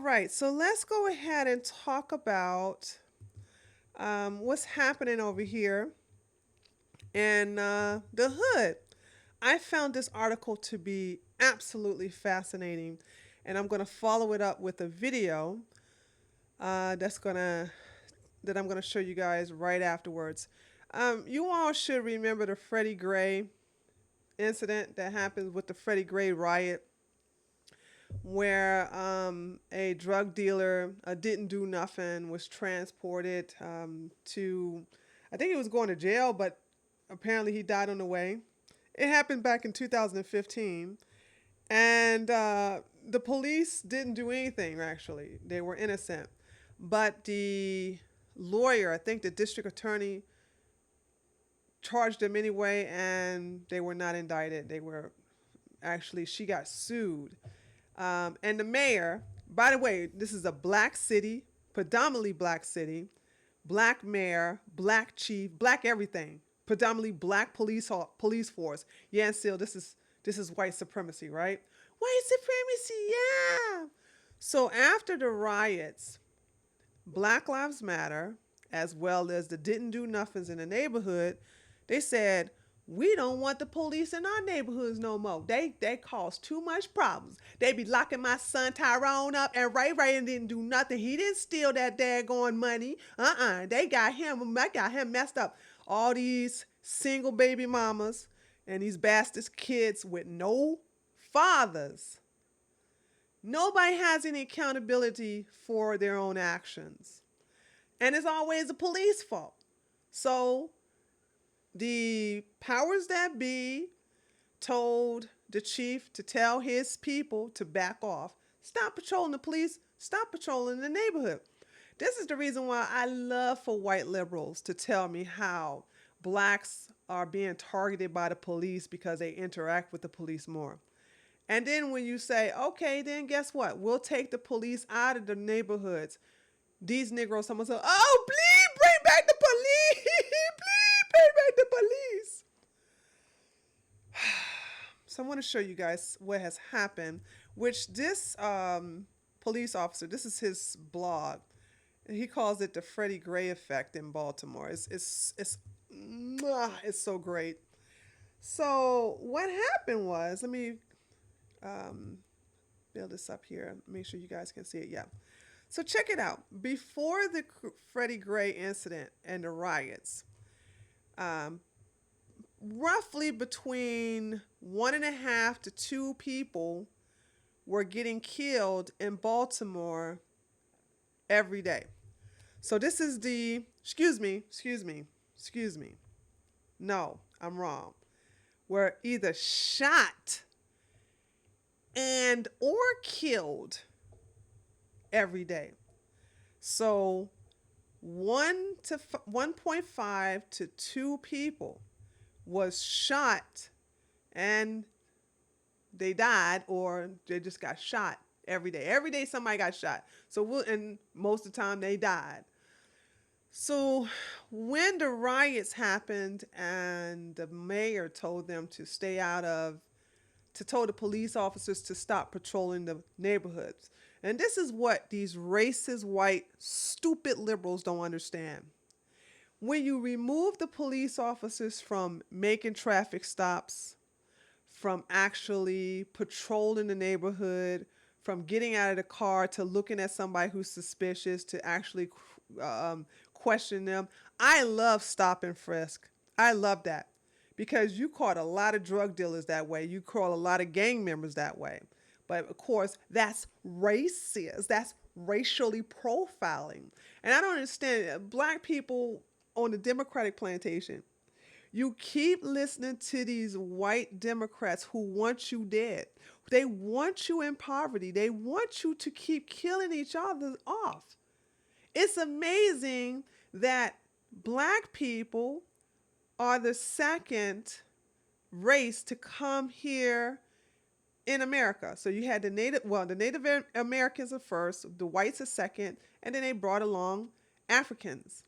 right, so let's go ahead and talk about what's happening over here in the hood. I found this article to be absolutely fascinating, and I'm going to follow it up with a video that's gonna that I'm gonna show you guys right afterwards. You all should remember the Freddie Gray incident that happened with the Freddie Gray riot, where a drug dealer didn't do nothing, was transported to, I think he was going to jail, but apparently he died on the way. It happened back in 2015, and the police didn't do anything, actually. They were innocent. But the lawyer, I think the district attorney, charged them anyway, and they were not indicted. They were actually, she got sued. And the mayor, by the way, this is a black city, predominantly black city, black mayor, black chief, black everything, predominantly black police force. Yeah, and still, this is white supremacy, right? White supremacy, yeah. So after the riots, Black Lives Matter, as well as the didn't do nothings in the neighborhood, they said, we don't want the police in our neighborhoods no more. They cause too much problems. They be locking my son Tyrone up, and Ray didn't do nothing. He didn't steal that daggone money. They got him. I got him messed up. All these single baby mamas and these bastards kids with no fathers. Nobody has any accountability for their own actions. And it's always the police fault. So the powers that be told the chief to tell his people to back off. Stop patrolling the police. Stop patrolling the neighborhood. This is the reason why I love for white liberals to tell me how blacks are being targeted by the police because they interact with the police more. And then when you say, okay, then guess what? We'll take the police out of the neighborhoods. These Negroes, someone said, oh, please bring back the police. Please bring back the police. So I want to show you guys what has happened, which this police officer, this is his blog. He calls it the Freddie Gray effect in Baltimore. It's so great. So what happened was, let me um, build this up here. Make sure you guys can see it. Yeah. So check it out. Before the Freddie Gray incident and the riots, um, roughly between 1.5 to 2 people were getting killed in Baltimore every day. So this is the, excuse me. No, I'm wrong. Were either shot and or killed every day. So 1.5 to 2 people was shot and they died, or they just got shot every day. Every day somebody got shot. And most of the time they died. So when the riots happened and the mayor told them to stay out of, to tell the police officers to stop patrolling the neighborhoods. And this is what these racist, white, stupid liberals don't understand. When you remove the police officers from making traffic stops, from actually patrolling the neighborhood, from getting out of the car to looking at somebody who's suspicious to actually question them. I love stop and frisk. I love that because you caught a lot of drug dealers that way. You caught a lot of gang members that way. But of course, that's racist. That's racially profiling. And I don't understand. Black people on the Democratic plantation, you keep listening to these white Democrats who want you dead. They want you in poverty. They want you to keep killing each other off. It's amazing that black people are the second race to come here in America. So you had the Native Americans are first, the whites are second, and then they brought along Africans.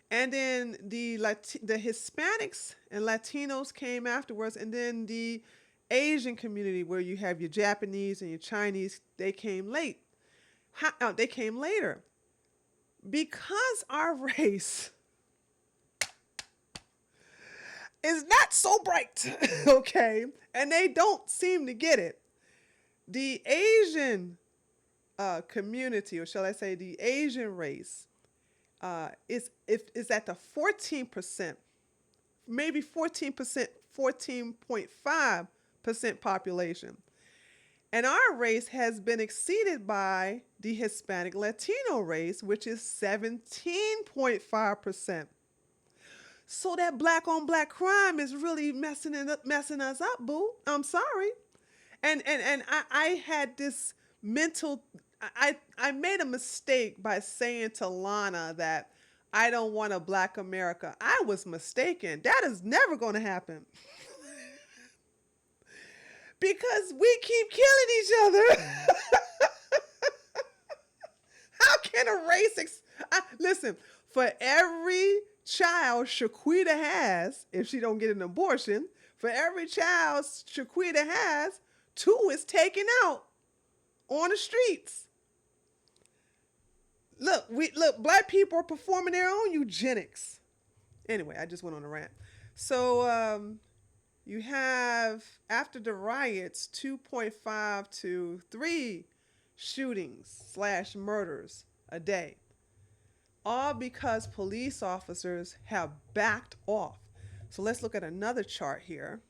And then the Hispanics and Latinos came afterwards, and then the Asian community, where you have your Japanese and your Chinese, they came late. They came later because our race is not so bright, okay? And they don't seem to get it. The Asian community, or shall I say, the Asian race, is at the 14%, maybe 14%, 14.5% population. And our race has been exceeded by the Hispanic Latino race, which is 17.5%. So that black on black crime is really messing us up, boo. I'm sorry. And I had this mental I made a mistake by saying to Lana that I don't want a black America. I was mistaken. That is never going to happen. Because we keep killing each other. How can a listen, for every child Shaquita has, if she don't get an abortion, for every child Shaquita has, 2 is taken out on the streets. Look, black people are performing their own eugenics. Anyway, I just went on a rant. So you have, after the riots, 2.5 to 3 shootings / murders a day. All because police officers have backed off. So let's look at another chart here.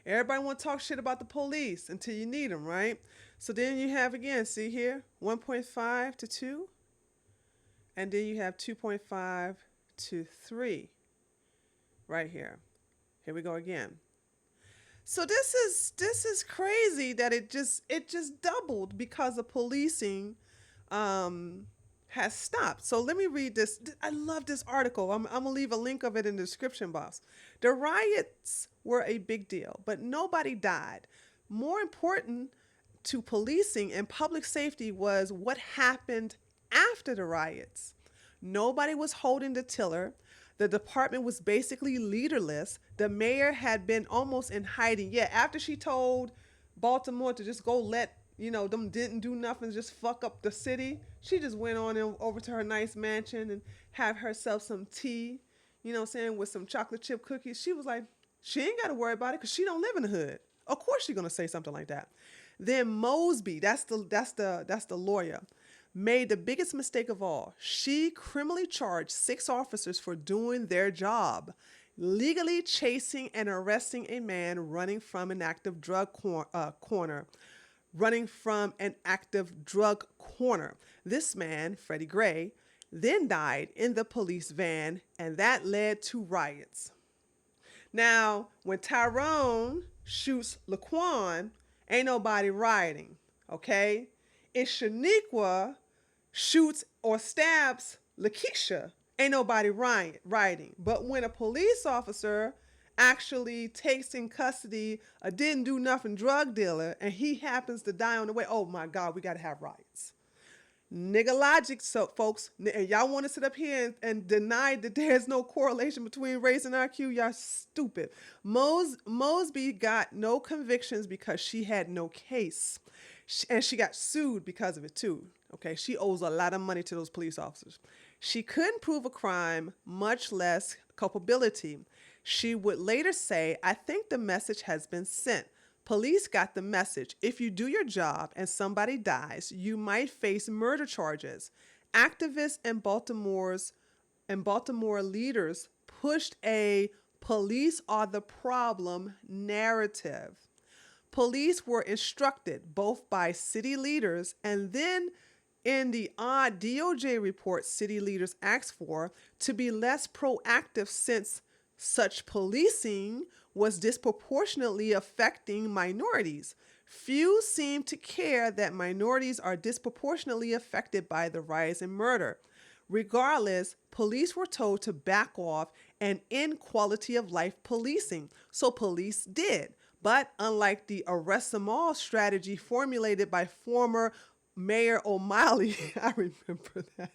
Everybody want to talk shit about the police until you need them, right? So then you have, again, see here, 1.5 to 2. And then you have 2.5 to 3 right here. Here we go again. So this is crazy that it just doubled because of policing has stopped. So let me read this. I love this article. I'm going to leave a link of it in the description box. The riots were a big deal, but nobody died. More important to policing and public safety was what happened after the riots. Nobody was holding the tiller. The department was basically leaderless. The mayor had been almost in hiding. Yeah, after she told Baltimore to just go let, them didn't do nothing, just fuck up the city, she just went on over to her nice mansion and have herself some tea, with some chocolate chip cookies. She was like, she ain't got to worry about it because she don't live in the hood. Of course she's going to say something like that. Then Mosby, that's the lawyer, made the biggest mistake of all. She criminally charged 6 officers for doing their job, legally chasing and arresting a man running from an active drug corner. This man, Freddie Gray, then died in the police van, and that led to riots. Now, when Tyrone shoots Laquan, ain't nobody rioting, okay? If Shaniqua shoots or stabs Lakeisha, ain't nobody rioting. But when a police officer actually takes in custody a didn't do nothing drug dealer and he happens to die on the way, oh my God, we got to have riots. Nigga logic, so folks, and y'all want to sit up here and deny that there's no correlation between race and IQ? Y'all stupid. Mosby got no convictions because she had no case. And she got sued because of it too. Okay, she owes a lot of money to those police officers. She couldn't prove a crime, much less culpability. She would later say, I think the message has been sent. Police got the message. If you do your job and somebody dies, you might face murder charges. Activists and Baltimore leaders pushed a police are the problem narrative. Police were instructed both by city leaders and then in the odd DOJ report city leaders asked for to be less proactive since such policing was disproportionately affecting minorities. Few seem to care that minorities are disproportionately affected by the rise in murder. Regardless, police were told to back off and end quality of life policing. So police did. But unlike the arrest them all strategy formulated by former Mayor O'Malley, I remember that,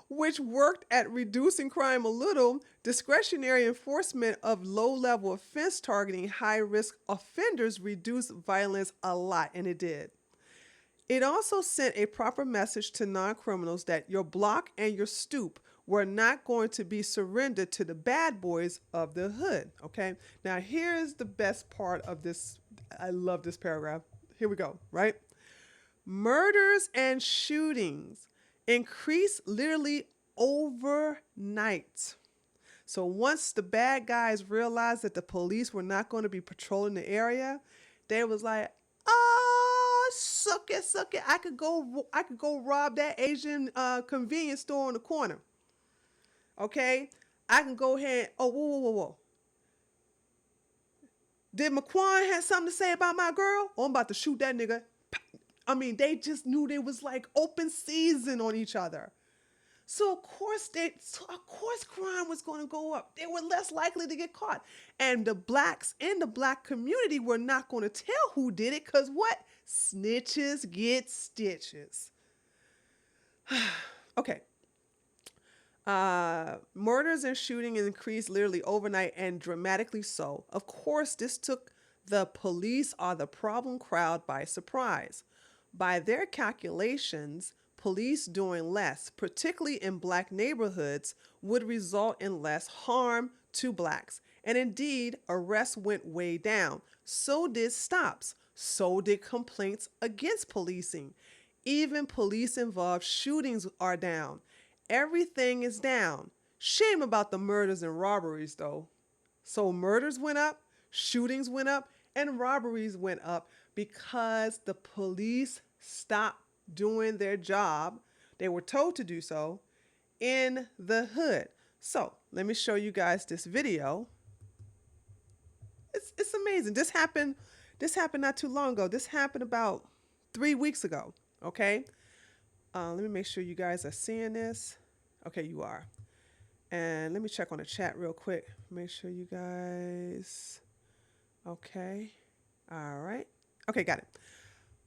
which worked at reducing crime a little, discretionary enforcement of low-level offense targeting high-risk offenders reduced violence a lot, and it did. It also sent a proper message to non criminals that your block and your stoop were not going to be surrendered to the bad boys of the hood. Okay. Now, here's the best part of this. I love this paragraph. Here we go, right? Murders and shootings increased literally overnight. So once the bad guys realized that the police were not going to be patrolling the area, they was like, "Oh, suck it, suck it! I could go rob that Asian convenience store on the corner. Okay, I can go ahead. Oh, whoa, whoa, whoa, whoa! Did McQuan have something to say about my girl? Oh, I'm about to shoot that nigga." I mean, they just knew they was like open season on each other. So of course crime was going to go up. They were less likely to get caught. And the blacks in the black community were not going to tell who did it, because what? Snitches get stitches. Okay. Murders and shooting increased literally overnight, and dramatically so. Of course, this took the police or the problem crowd by surprise. By their calculations, police doing less, particularly in black neighborhoods, would result in less harm to blacks. And indeed, arrests went way down. So did stops. So did complaints against policing. Even police-involved shootings are down. Everything is down. Shame about the murders and robberies, though. So murders went up, shootings went up, and robberies went up because the police stopped doing their job. They were told to do so in the hood. So let me show you guys this video. It's amazing. This happened not too long ago. This happened about 3 weeks ago. Okay. Let me make sure you guys are seeing this. Okay, you are. And let me check on the chat real quick. Make sure you guys. Okay. All right. Okay, got it.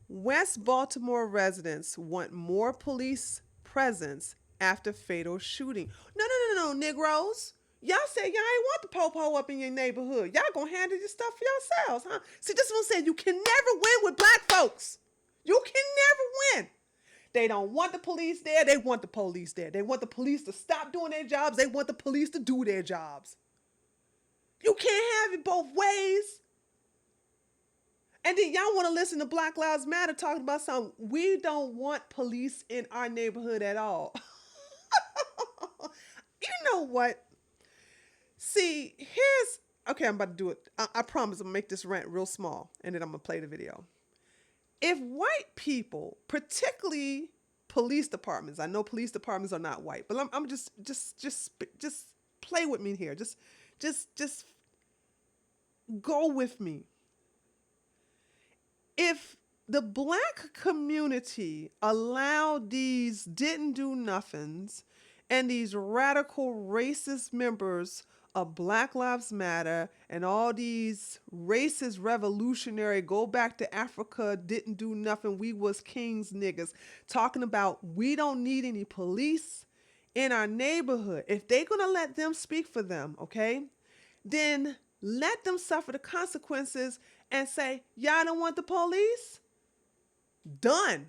West Baltimore residents want more police presence after fatal shooting. No, Negroes. Y'all said y'all ain't want the po-po up in your neighborhood. Y'all gonna handle your stuff for yourselves, huh? See, this one said you can never win with black folks. You can never win. They don't want the police there. They want the police there. They want the police to stop doing their jobs. They want the police to do their jobs. You can't have it both ways. And then y'all want to listen to Black Lives Matter talking about something. We don't want police in our neighborhood at all. You know what? See, okay, I'm about to do it. I promise I'm going to make this rant real small, and then I'm going to play the video. If white people, particularly police departments, I know police departments are not white, but I'm just play with me here. Just go with me. If the black community allowed these didn't do nothings and these radical racist members of Black Lives Matter and all these racist revolutionary go back to Africa, didn't do nothing, we was kings niggas, talking about we don't need any police in our neighborhood. If they're gonna let them speak for them, okay, then let them suffer the consequences and say, y'all don't want the police? Done.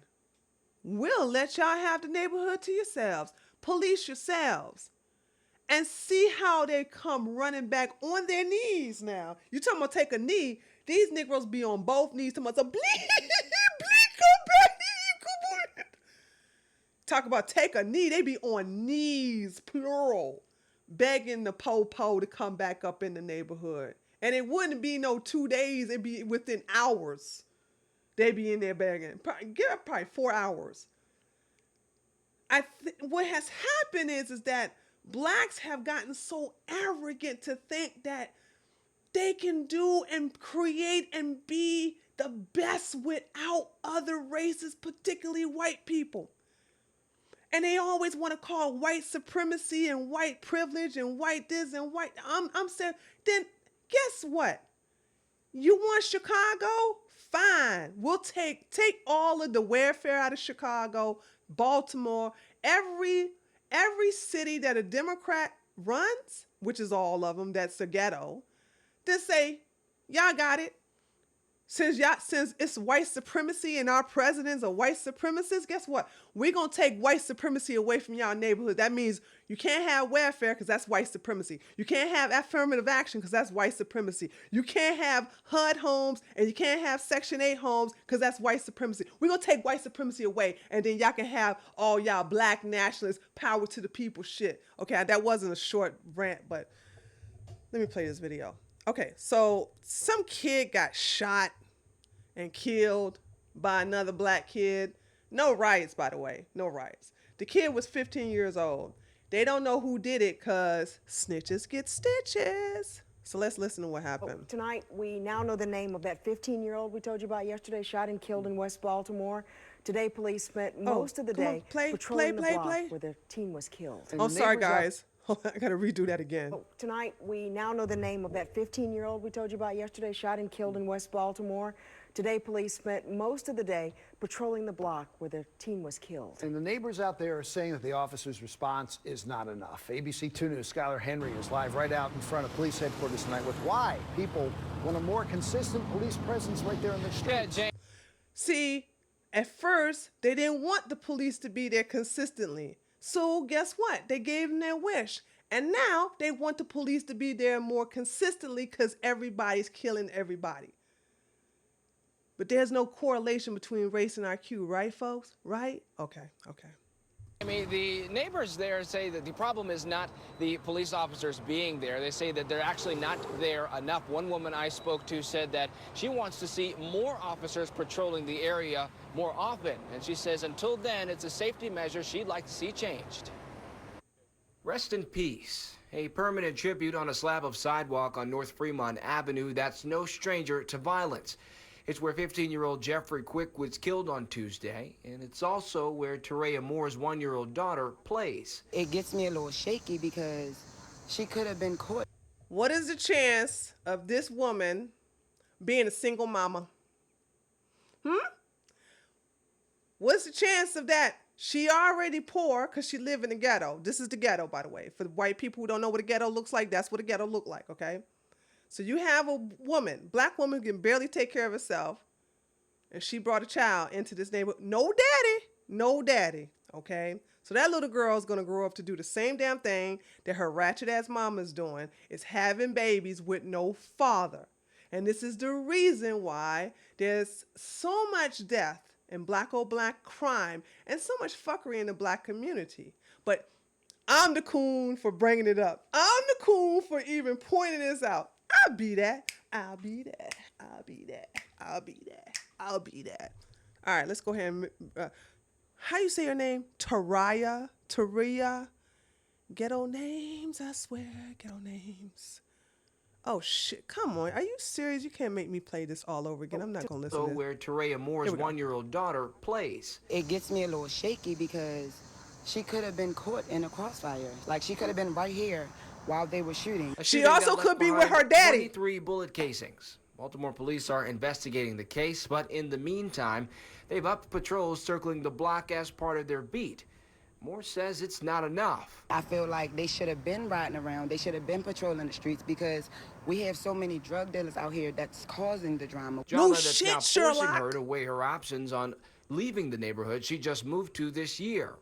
We'll let y'all have the neighborhood to yourselves. Police yourselves. And see how they come running back on their knees now. You talking about take a knee. These Negroes be on both knees. Talking about, bleed, come back. Talk about take a knee. They be on knees, plural, begging the po-po to come back up in the neighborhood. And it wouldn't be no 2 days. It'd be within hours. They'd be in there begging. Probably 4 hours. What has happened is that blacks have gotten so arrogant to think that they can do and create and be the best without other races, particularly white people. And they always want to call white supremacy and white privilege and white this and white. I'm saying, then guess what? You want Chicago? Fine. We'll take all of the welfare out of Chicago, Baltimore, every city that a Democrat runs, which is all of them, that's a ghetto, then say, y'all got it. Since it's white supremacy and our president's a white supremacist, guess what? We're going to take white supremacy away from y'all neighborhood. That means you can't have welfare because that's white supremacy. You can't have affirmative action because that's white supremacy. You can't have HUD homes and you can't have Section 8 homes because that's white supremacy. We're going to take white supremacy away and then y'all can have all y'all black nationalists, power to the people shit. Okay, that wasn't a short rant, but let me play this video. Okay, so some kid got shot and killed by another black kid. No riots, by the way. No riots. The kid was 15 years old. They don't know who did it because snitches get stitches. So let's listen to what happened. Tonight, we now know the name of that 15-year-old we told you about yesterday, shot and killed in West Baltimore. Today, police spent most of the day patrolling the block where the teen was killed. Oh, sorry, guys. I gotta redo that again. Tonight, we now know the name of that 15-year-old we told you about yesterday, shot and killed in West Baltimore. Today, police spent most of the day patrolling the block where the teen was killed. And the neighbors out there are saying that the officer's response is not enough. ABC 2 News' Skylar Henry is live right out in front of police headquarters tonight with why people want a more consistent police presence right there on the streets. Yeah, See, at first, they didn't want the police to be there consistently. So guess what? They gave them their wish. And now they want the police to be there more consistently because everybody's killing everybody. But there's no correlation between race and IQ, right, folks? Right? Okay. I mean, the neighbors there say that the problem is not the police officers being there. They say that they're actually not there enough. One woman I spoke to said that she wants to see more officers patrolling the area more often. And she says until then, it's a safety measure she'd like to see changed. Rest in peace. A permanent tribute on a slab of sidewalk on North Fremont Avenue that's no stranger to violence. It's where 15-year-old Jeffrey Quick was killed on Tuesday, and it's also where Terea Moore's 1-year-old daughter plays. It gets me a little shaky because she could have been caught. What is the chance of this woman being a single mama? What's the chance of that? She already poor because she live in the ghetto. This is the ghetto, by the way. For the white people who don't know what a ghetto looks like, that's what a ghetto look like, okay? So you have a woman, black woman who can barely take care of herself, and she brought a child into this neighborhood. No daddy, okay? So that little girl is going to grow up to do the same damn thing that her ratchet-ass mama's doing, is having babies with no father. And this is the reason why there's so much death and black crime and so much fuckery in the black community. But I'm the coon for bringing it up. I'm the coon for even pointing this out. I'll be that. All right, let's go ahead and... how you say your name? Terea? Ghetto names, I swear. Ghetto names. Oh, shit. Come on. Are you serious? You can't make me play this all over again. I'm not going to listen to this. Where Terea Moore's 1-year-old daughter plays. It gets me a little shaky because she could have been caught in a crossfire. Like, she could have been right here while they were shooting. She also could be with her daddy. 23 bullet casings. Baltimore police are investigating the case, but in the meantime, they've upped patrols circling the block as part of their beat. Moore says it's not enough. I feel like they should have been riding around. They should have been patrolling the streets because we have so many drug dealers out here that's causing the drama. No That's shit, now Sherlock. forcing her to weigh her options on leaving the neighborhood she just moved to this year.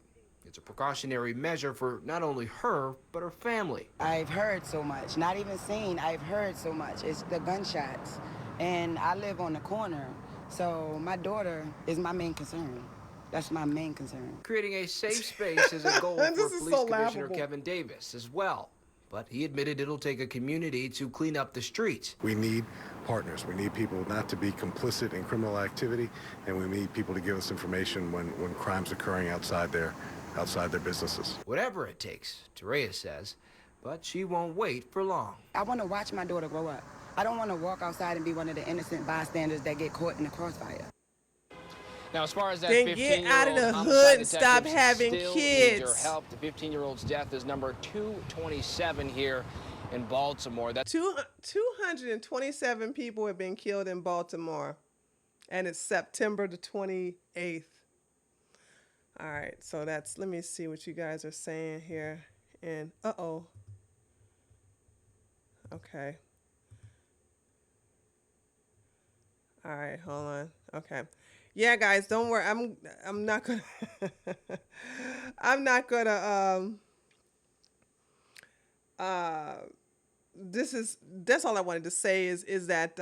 It's a precautionary measure for not only her, but her family. I've heard so much, not even seen, I've heard so much. It's the gunshots. And I live on the corner, so my daughter is my main concern. That's my main concern. Creating a safe space is a goal for Police Commissioner laughable. Kevin Davis as well. But he admitted it'll take a community to clean up the streets. We need partners. We need people not to be complicit in criminal activity, and we need people to give us information when crime's occurring outside their businesses. Whatever it takes, Terea says, but she won't wait for long. I want to watch my daughter grow up. I don't want to walk outside and be one of the innocent bystanders that get caught in the crossfire. Now, as far as that Then 15-year-old get out of the hood and stop having still kids. Needs your help. The 15-year-old's death is number 227 here in Baltimore. That's 227 people have been killed in Baltimore, and it's September the 28th. All right, so that's, let me see what you guys are saying here. And, okay. All right, hold on. Okay. Yeah, guys, don't worry. I'm not gonna I'm not gonna uh this is that's all I wanted to say is that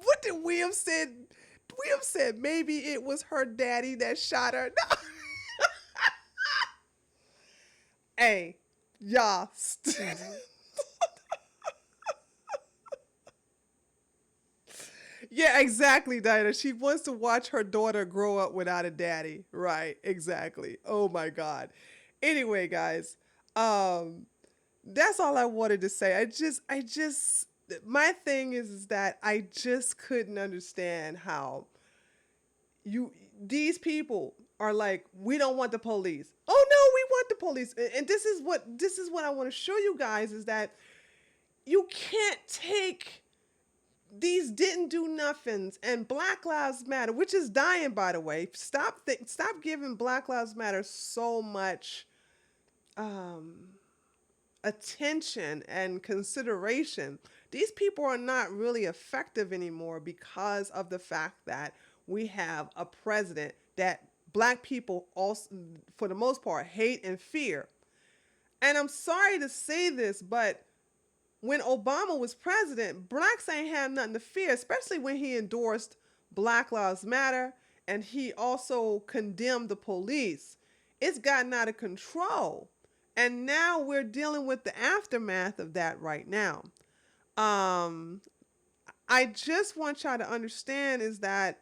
what did William said? William said maybe it was her daddy that shot her. No. Hey, y'all. Yeah, exactly, Dinah. She wants to watch her daughter grow up without a daddy. Right, exactly. Oh my God. Anyway, guys, um, that's all I wanted to say. My thing is that I just couldn't understand how you these people are like, we don't want the police. Oh no, we want the police. And this is what I want to show you guys is that you can't take these didn't do nothings and Black Lives Matter, which is dying, by the way. Stop giving Black Lives Matter so much um, attention and consideration. These people are not really effective anymore because of the fact that we have a president that black people also, for the most part, hate and fear. And I'm sorry to say this, but when Obama was president, blacks ain't had nothing to fear, especially when he endorsed Black Lives Matter and he also condemned the police. It's gotten out of control. And now we're dealing with the aftermath of that right now. Um, I just want y'all to understand is that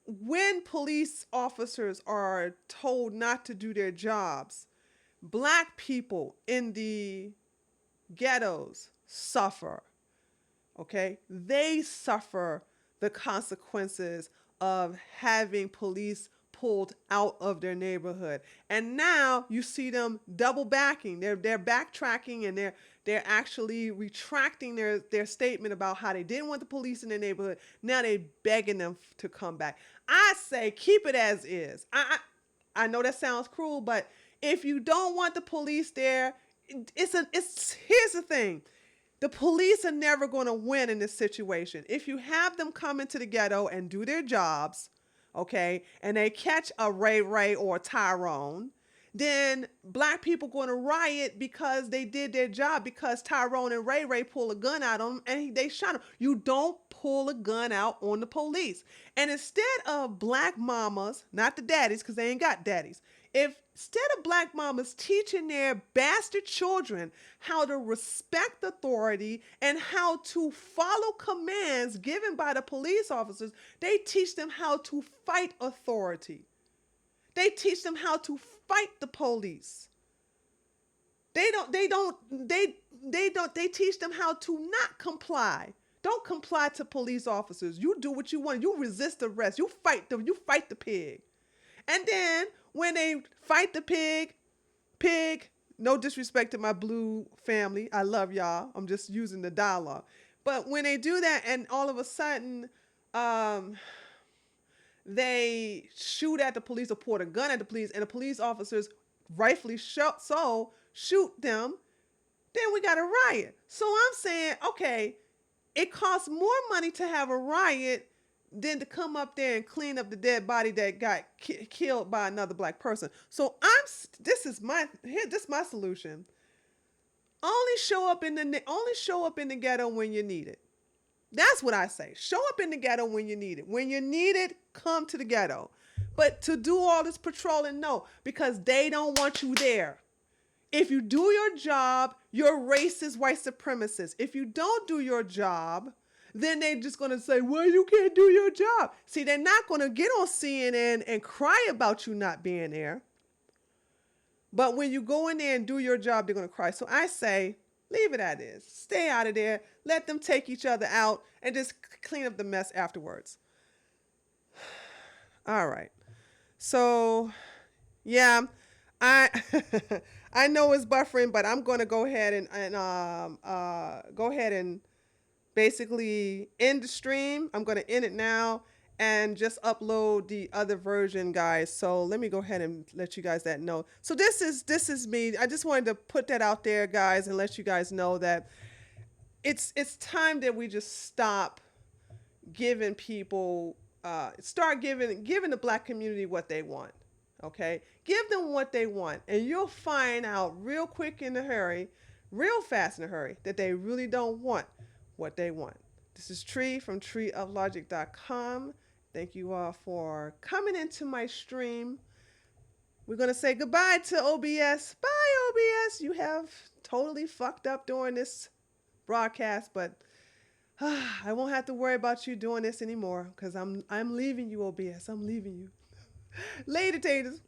when police officers are told not to do their jobs, black people in the ghettos suffer. Okay? They suffer the consequences of having police pulled out of their neighborhood. And now you see them double backing. They're backtracking and they're actually retracting their statement about how they didn't want the police in their neighborhood. Now they're begging them to come back. I say keep it as is. I know that sounds cruel, but if you don't want the police there, here's the thing. The police are never going to win in this situation. If you have them come into the ghetto and do their jobs, okay, and they catch a Ray Ray or a Tyrone, then black people going to riot because they did their job, because Tyrone and Ray Ray pull a gun out on them and they shot him. You don't pull a gun out on the police. And instead of black mamas, not the daddies because they ain't got daddies, if instead of black mamas teaching their bastard children how to respect authority and how to follow commands given by the police officers, they teach them how to fight authority. They teach them how to fight the police. They teach them how to not comply. Don't comply to police officers. You do what you want. You resist arrest. You fight the pig. And then when they fight the pig, no disrespect to my blue family. I love y'all. I'm just using the dialogue. But when they do that and all of a sudden they shoot at the police or point a gun at the police and the police officers rightfully so shoot them, then we got a riot. So I'm saying, okay, it costs more money to have a riot than to come up there and clean up the dead body that got killed by another black person. So this is my solution. Only show up in the ghetto when you need it. That's what I say. Show up in the ghetto when you need it. When you need it, come to the ghetto. But to do all this patrolling, no, because they don't want you there. If you do your job, you're racist white supremacists. If you don't do your job, then they're just going to say, well, you can't do your job. See, they're not going to get on CNN and cry about you not being there. But when you go in there and do your job, they're going to cry. So I say, leave it as is. Stay out of there. Let them take each other out and just clean up the mess afterwards. All right. So, yeah, I I know it's buffering, but I'm going to go ahead and basically end the stream. I'm going to end it now and just upload the other version, guys. So let me go ahead and let you guys that know. So this is me. I just wanted to put that out there, guys, and let you guys know that it's time that we just stop giving people, start giving the black community what they want. Okay, give them what they want, and you'll find out real quick in a hurry, real fast in a hurry, that they really don't want what they want. This is Tree from treeoflogic.com. Thank you all for coming into my stream. We're going to say goodbye to OBS. Bye, OBS. You have totally fucked up during this broadcast, but I won't have to worry about you doing this anymore because I'm leaving you, OBS. I'm leaving you. Later, taters.